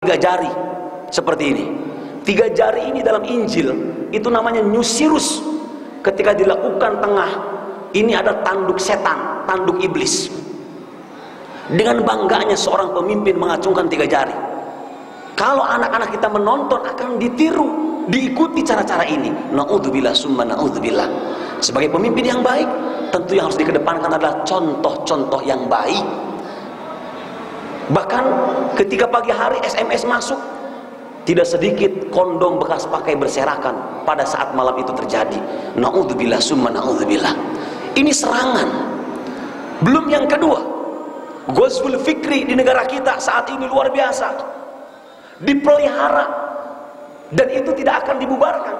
tiga jari seperti ini. Tiga jari ini dalam Injil itu namanya Nusirus. Ketika dilakukan tengah, ini ada tanduk setan, tanduk iblis. Dengan bangganya seorang pemimpin mengacungkan tiga jari. Kalau anak-anak kita menonton akan ditiru, diikuti cara-cara ini. Na'udzubillah summa na'udzubillah. Sebagai pemimpin yang baik, tentu yang harus dikedepankan adalah contoh-contoh yang baik. Bahkan ketika pagi hari SMS masuk, tidak sedikit kondom bekas pakai berserakan pada saat malam itu terjadi. Na'udzubillah summa na'udzubillah. Ini serangan. Belum yang kedua, Ghazwul Fikri di negara kita saat ini luar biasa, dipelihara, dan itu tidak akan dibubarkan.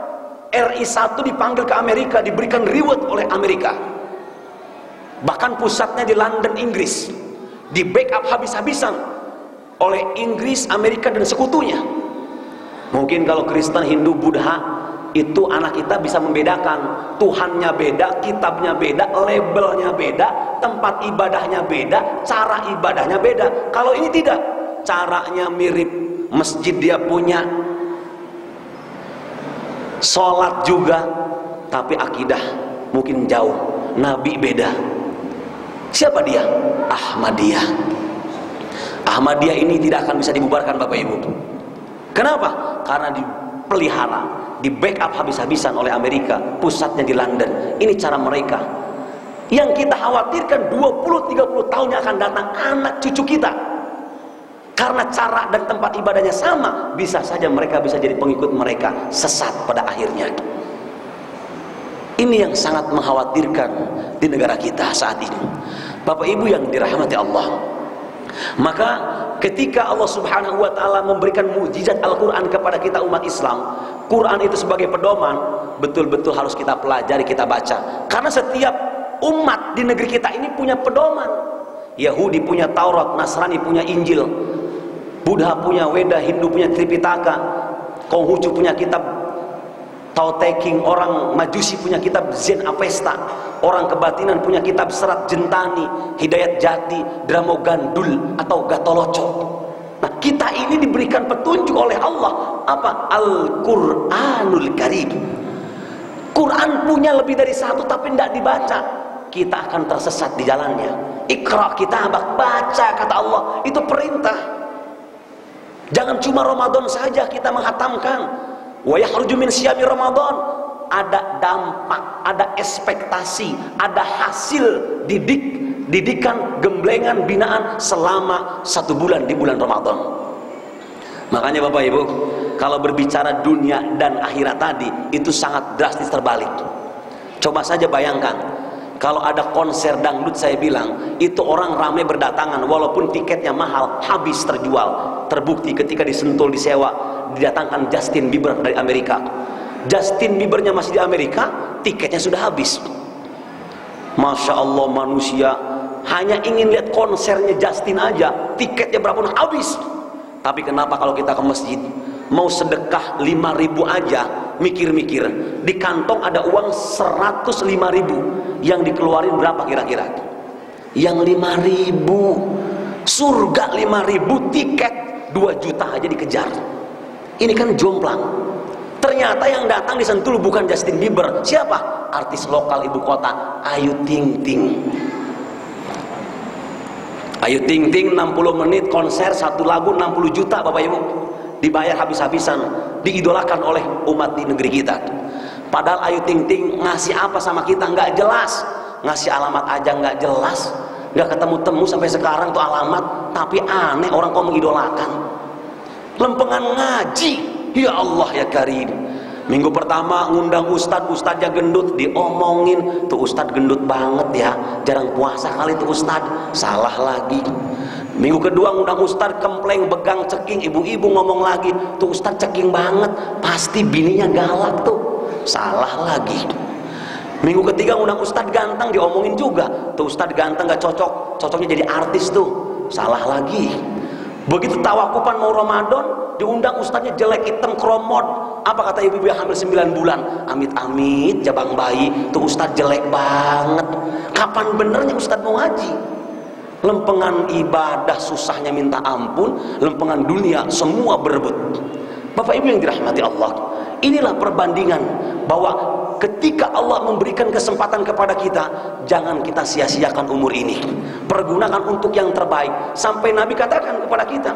RI 1 dipanggil ke Amerika, diberikan reward oleh Amerika, bahkan pusatnya di London, Inggris, di backup habis-habisan oleh Inggris, Amerika dan sekutunya. Mungkin kalau Kristen, Hindu, Buddha itu anak kita bisa membedakan. Tuhannya beda, kitabnya beda, labelnya beda, tempat ibadahnya beda, cara ibadahnya beda. Kalau ini tidak, caranya mirip, masjid dia punya, sholat juga, tapi akidah mungkin jauh, nabi beda. Siapa dia? Ahmadiyah. Ahmadiyah ini tidak akan bisa dibubarkan Bapak Ibu. Kenapa? Karena dipelihara, di backup habis-habisan oleh Amerika, pusatnya di London. Ini cara mereka. Yang kita khawatirkan 20-30 tahun yang akan datang, anak cucu kita, karena cara dan tempat ibadahnya sama, bisa saja mereka bisa jadi pengikut mereka, sesat pada akhirnya. Ini yang sangat mengkhawatirkan di negara kita saat ini. Bapak Ibu yang dirahmati Allah, maka ketika Allah Subhanahu wa ta'ala memberikan mukjizat Al-Quran kepada kita umat Islam, Quran itu sebagai pedoman, betul-betul harus kita pelajari, kita baca. Karena setiap umat di negeri kita ini punya pedoman. Yahudi punya Taurat, Nasrani punya Injil, Buddha punya Weda, Hindu punya Tripitaka, Konghucu punya kitab Tao Te Ching, orang Majusi punya kitab Zen Avesta, orang kebatinan punya kitab Serat Jentani, Hidayat Jati, Dramo Gandul atau Gatoloco. Nah, kita ini diberikan petunjuk oleh Allah, apa? Al-Quranul Karim. Quran punya lebih dari satu tapi tidak dibaca, kita akan tersesat di jalannya. Iqra kitabak, baca kata Allah, itu perintah. Jangan cuma Ramadan saja kita menghatamkan. Wa yakhruju min siyami Ramadan, ada dampak, ada ekspektasi, ada hasil didikan, gemblengan, binaan selama 1 bulan di bulan Ramadan. Makanya Bapak Ibu, kalau berbicara dunia dan akhirat tadi, itu sangat drastis terbalik. Coba saja bayangkan, kalau ada konser dangdut, saya bilang itu orang ramai berdatangan, walaupun tiketnya mahal, habis terjual. Terbukti ketika di Sentul disewa, didatangkan Justin Bieber dari Amerika. Justin Biebernya masih di Amerika, tiketnya sudah habis. Masya Allah, manusia hanya ingin lihat konsernya Justin aja, tiketnya berapa pun habis. Tapi kenapa kalau kita ke masjid, mau sedekah 5.000 aja, mikir-mikir, di kantong ada uang 105.000, yang dikeluarin berapa kira-kira? Yang 5.000, surga 5.000, tiket 2 juta aja dikejar. Ini kan jomplang. Ternyata yang datang di Sentul bukan Justin Bieber. Siapa? Artis lokal ibu kota, Ayu Ting Ting. Ayu Ting Ting 60 menit konser, 1 lagu 60 juta Bapak Ibu. Dibayar habis-habisan, diidolakan oleh umat di negeri kita. Padahal Ayu Ting Ting ngasih apa sama kita nggak jelas. Ngasih alamat aja nggak jelas. Nggak ketemu-temu sampai sekarang tuh alamat. Tapi aneh orang kok mengidolakan. Lempengan ngaji, ya Allah ya Karim. Minggu pertama ngundang ustadznya gendut, diomongin tuh ustadz gendut banget ya, jarang puasa kali tuh ustadz. Salah lagi. Minggu kedua ngundang ustadz kempleng, begang, ceking, ibu-ibu ngomong lagi, tuh ustadz ceking banget, pasti bininya galak tuh. Salah lagi. Minggu ketiga ngundang ustadz ganteng, diomongin juga, tuh ustadz ganteng gak cocok, cocoknya jadi artis tuh. Salah lagi. Begitu tawakupan mau Ramadan, diundang ustadznya jelek, hitam, kromot. Apa kata ibu-ibu yang hamil 9 bulan? Amit-amit, jabang bayi, tuh ustadz jelek banget. Kapan benernya ustadz mau ngaji? lempengan ibadah susahnya minta ampun, lempengan dunia semua berebut. Bapak Ibu yang dirahmati Allah, inilah perbandingan bahwa ketika Allah memberikan kesempatan kepada kita, jangan kita sia-siakan umur ini, pergunakan untuk yang terbaik. Sampai Nabi katakan kepada kita,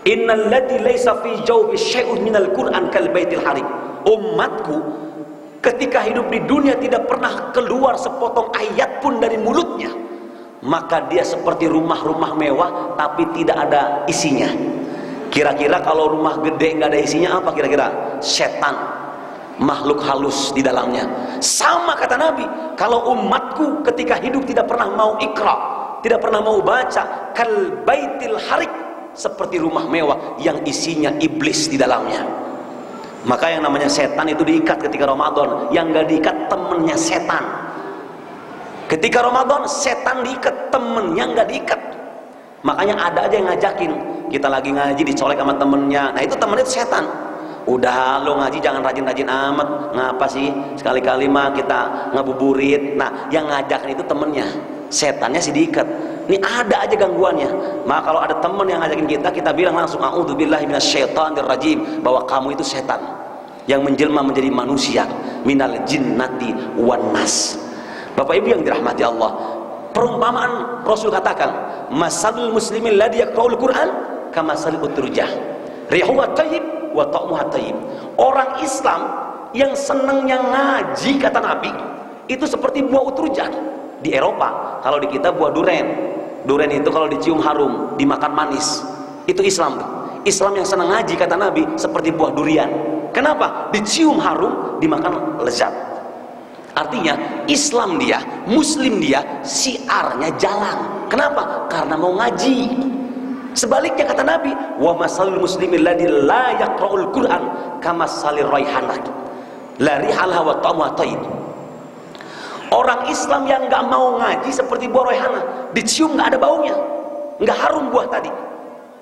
innal ladzi laisa fi jawfi syai'un minal Qur'an kal baitil harik. Umatku ketika hidup di dunia tidak pernah keluar sepotong ayat pun dari mulutnya, maka dia seperti rumah-rumah mewah tapi tidak ada isinya. Kira-kira kalau rumah gede nggak ada isinya apa kira-kira? Setan, makhluk halus di dalamnya. Sama kata Nabi, kalau umatku ketika hidup tidak pernah mau ikra, tidak pernah mau baca, kal baitil harik, seperti rumah mewah yang isinya iblis di dalamnya. Maka yang namanya setan itu diikat ketika Ramadan, yang nggak diikat temennya setan. Ketika Ramadan setan diikat, temennya nggak diikat. Makanya ada aja yang ngajakin, kita lagi ngaji dicolek sama temennya, nah itu temennya itu setan. Udah lo ngaji jangan rajin-rajin amat, ngapa sih sekali-kali mah kita ngabuburit. Nah yang ngajakin itu temennya, setannya sih diikat. Ini ada aja gangguannya. Maka kalau ada teman yang ngajakin kita bilang langsung a'udzubillahi minasyaitonirrajim, bahwa kamu itu setan yang menjelma menjadi manusia, minal jinnati wan nas. Bapak Ibu yang dirahmati Allah, perumpamaan Rasul katakan, masalul muslimin ladzi yaqra'ul Qur'an kamasalil utrujah, rihuha thayyib wa ta'muha thayyib. Orang Islam yang senangnya ngaji kata Nabi itu seperti buah utrujah. Di Eropa, kalau di kita buah duren. Duren itu kalau dicium harum, dimakan manis. Itu Islam. Islam yang senang ngaji kata Nabi seperti buah durian. Kenapa? Dicium harum, dimakan lezat. Artinya Islam dia, Muslim dia, syiarnya jalan. Kenapa? Karena mau ngaji. Sebaliknya kata Nabi, wa masalul muslimil ladzi la yaqra'ul Qur'an kamasalir raihanah la rihalha wa ta'muha thayyib. Orang Islam yang nggak mau ngaji seperti buah raihanah, dicium nggak ada baunya, nggak harum buah tadi,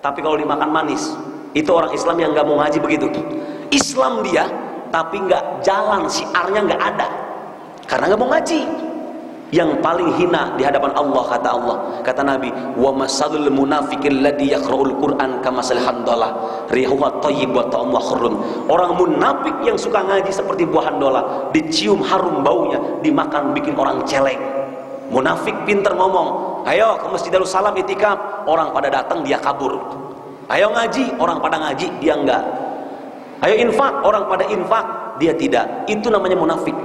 tapi kalau dimakan manis. Itu orang Islam yang nggak mau ngaji begitu. Islam dia, tapi nggak jalan, syiarnya nggak ada, karena nggak mau ngaji. Yang paling hina di hadapan Allah kata Nabi, wa masalul munafiqil ladzi yaqra'ul Qur'an kamasal handalah rihuha thayyib wa ta'muha khurrun. Orang munafik yang suka ngaji seperti buah handalah, dicium harum baunya, dimakan bikin orang celeng. Munafik pinter ngomong, ayo ke Masjid Darussalam itikaf, orang pada datang dia kabur. Ayo ngaji, orang pada ngaji dia enggak. Ayo infak, orang pada infak dia tidak. Itu namanya munafik.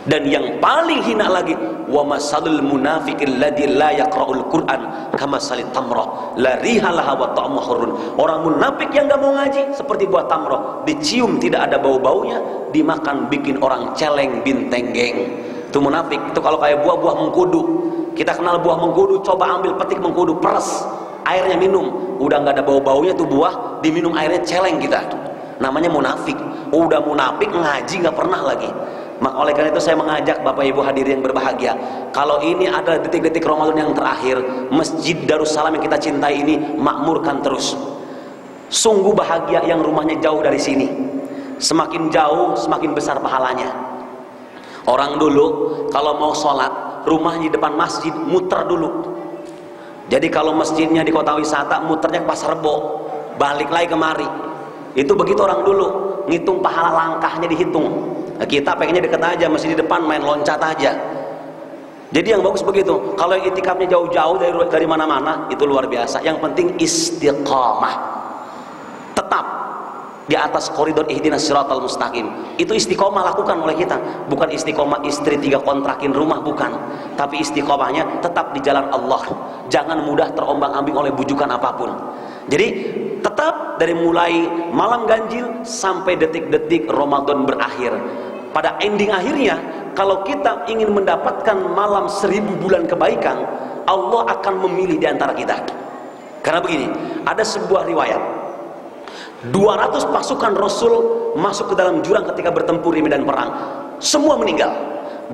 Dan yang paling hina lagi, wa masalul munafiqil ladzi la yaqra'ul Qur'an kamasalit tamrah la rihalaha wa ta'muha hurrun. Orang munafik yang enggak mau ngaji seperti buah tamrah, dicium tidak ada bau-baunya, dimakan bikin orang celeng bintenggeng. Itu munafik. Itu kalau kayak buah-buah mengkudu. Kita kenal buah mengkudu, coba ambil petik mengkudu, peres, airnya minum, udah enggak ada bau-baunya tuh buah, diminum airnya celeng kita. Namanya munafik. Udah munafik ngaji enggak pernah lagi. Maka oleh karena itu saya mengajak Bapak Ibu hadirin yang berbahagia, kalau ini ada detik-detik Ramadan yang terakhir, Masjid Darussalam yang kita cintai ini makmurkan terus. Sungguh bahagia yang rumahnya jauh dari sini. Semakin jauh semakin besar pahalanya. Orang dulu kalau mau sholat, rumahnya di depan masjid muter dulu. Jadi kalau masjidnya di kota wisata, muternya ke Pasar Rebo, balik lagi kemari. Itu begitu orang dulu, ngitung pahala langkahnya dihitung. Nah, kita pengennya deket aja, masih di depan main loncat aja. Jadi yang bagus begitu. Kalau yang itikafnya jauh-jauh dari mana-mana, itu luar biasa. Yang penting istiqamah, tetap di atas koridor ihdinas siratal mustaqim. Itu istiqamah lakukan oleh kita. Bukan istiqamah istri 3 kontrakin rumah, bukan. Tapi istiqamahnya tetap di jalan Allah. Jangan mudah terombang-ambing oleh bujukan apapun. Jadi tetap dari mulai malam ganjil sampai detik-detik Ramadan berakhir. Pada ending akhirnya, kalau kita ingin mendapatkan malam 1000 bulan kebaikan, Allah akan memilih di antara kita. Karena begini, ada sebuah riwayat, 200 pasukan Rasul masuk ke dalam jurang ketika bertempur di medan perang. Semua meninggal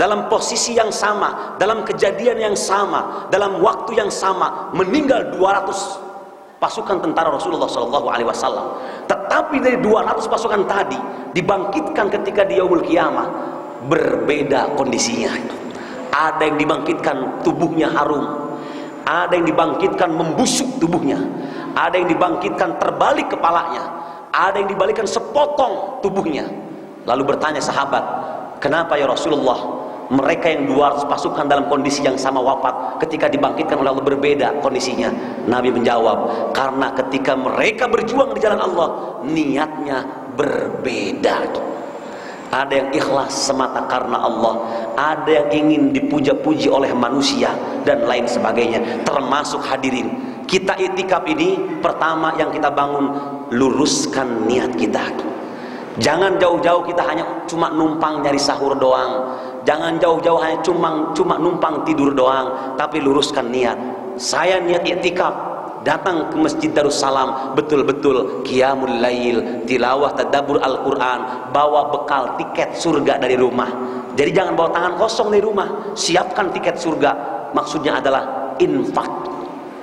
dalam posisi yang sama, dalam kejadian yang sama, dalam waktu yang sama. Meninggal 200 pasukan tentara Rasulullah SAW. Tetapi dari 200 pasukan tadi dibangkitkan ketika di yaumul qiyamah, berbeda kondisinya. Ada yang dibangkitkan tubuhnya harum, ada yang dibangkitkan membusuk tubuhnya, ada yang dibangkitkan terbalik kepalanya, ada yang dibalikkan sepotong tubuhnya. Lalu bertanya sahabat, kenapa ya Rasulullah, mereka yang 200 pasukan dalam kondisi yang sama wafat, ketika dibangkitkan oleh Allah berbeda kondisinya? Nabi menjawab, karena ketika mereka berjuang di jalan Allah, niatnya berbeda. Ada yang ikhlas semata karena Allah, ada yang ingin dipuja-puji oleh manusia, dan lain sebagainya. Termasuk hadirin, kita iktikaf ini pertama yang kita bangun, luruskan niat kita. Jangan jauh-jauh kita hanya cuma numpang nyari sahur doang, jangan jauh-jauh hanya cuma numpang tidur doang, tapi luruskan niat. Saya niat iktikaf, datang ke Masjid Darussalam, betul-betul qiyamul lail, tilawah tadabbur Al-Quran, bawa bekal tiket surga dari rumah. Jadi jangan bawa tangan kosong dari rumah, siapkan tiket surga. Maksudnya adalah infak,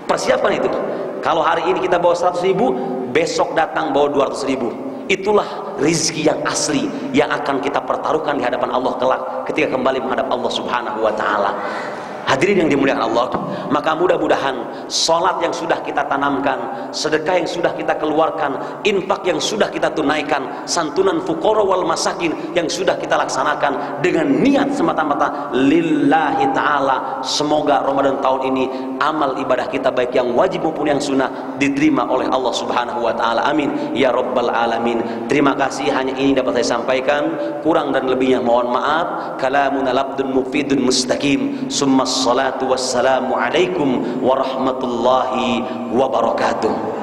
persiapkan itu. Kalau hari ini kita bawa 100 ribu, besok datang bawa 200 ribu. Itulah rizki yang asli yang akan kita pertaruhkan di hadapan Allah kelak ketika kembali menghadap Allah Subhanahu wa ta'ala. Hadirin yang dimuliakan Allah, maka mudah-mudahan salat yang sudah kita tanamkan, sedekah yang sudah kita keluarkan, infak yang sudah kita tunaikan, santunan fuqara wal masakin yang sudah kita laksanakan dengan niat semata-mata lillahi ta'ala, semoga Ramadan tahun ini amal ibadah kita baik yang wajib maupun yang sunnah diterima oleh Allah Subhanahu wa ta'ala. Amin ya rabbal alamin. Terima kasih, hanya ini dapat saya sampaikan, kurang dan lebihnya mohon maaf. Kalamun labdun mufidun mustaqim. Summa salatu wassalamu alaikum warahmatullahi wabarakatuh.